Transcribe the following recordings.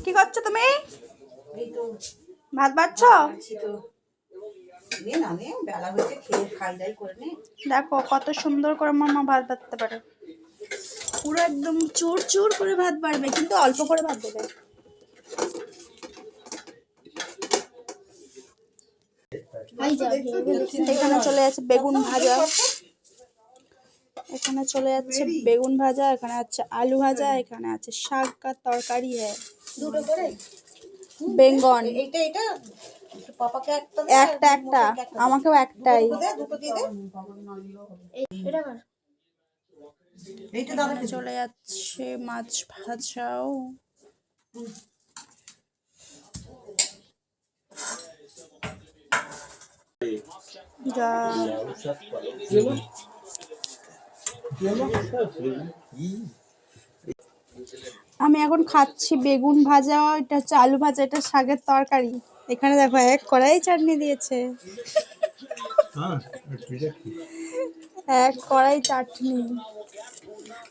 কি করছো তুমি? এই তো ভাত বাড়ছো? আছি তো। নে না নে, বেলা হয়েছে, খেয়ে খাই দাই করে নে। দেখো কত সুন্দর করে আমার মা ভাত বাড়তে পারে। পুরো একদম চুর চুর করে ভাত বাড়বে, কিন্তু অল্প করে ভাত দেবে। এখানে চলে যাচ্ছে বেগুন ভাজা, এখানে চলে যাচ্ছে বেগুন ভাজা, এখানে আছে আলু ভাজা, এখানে আছে শাক का তরকারি है দুটো করে বেঙ্গন। এইটা এটা পাপাকে একটা দে, একটা একটা, আমাকেও একটাই। দুটো দিয়ে দে। এটা কর। এইটা দাদা এখানে চলে যাচ্ছে মাছ ভাজাও। যা আমি এখন খাচ্ছি বেগুন ভাজা, এটা হচ্ছে আলু ভাজা, এটা শাকের তরকারি। এখানে দেখো এক কড়াই চাটনি দিয়েছে, এক কড়াই চাটনি।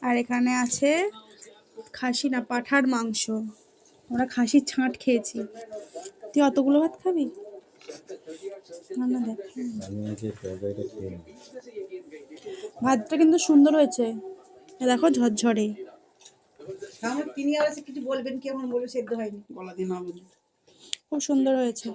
আর এখানে আছে খাসি না পাঁঠার মাংস, আমরা খাসির ছাঁট খেয়েছি। তুই অতগুলো ভাত খাবি? না না দেখ, ভাতটা কিন্তু সুন্দর হয়েছে, দেখো ঝরঝরে। আমার তিনি আর কিছু বলবেন কি, এখন বলবে সেদ্ধ হয়নি, গলা দিয়ে না বলবে। খুব সুন্দর হয়েছে।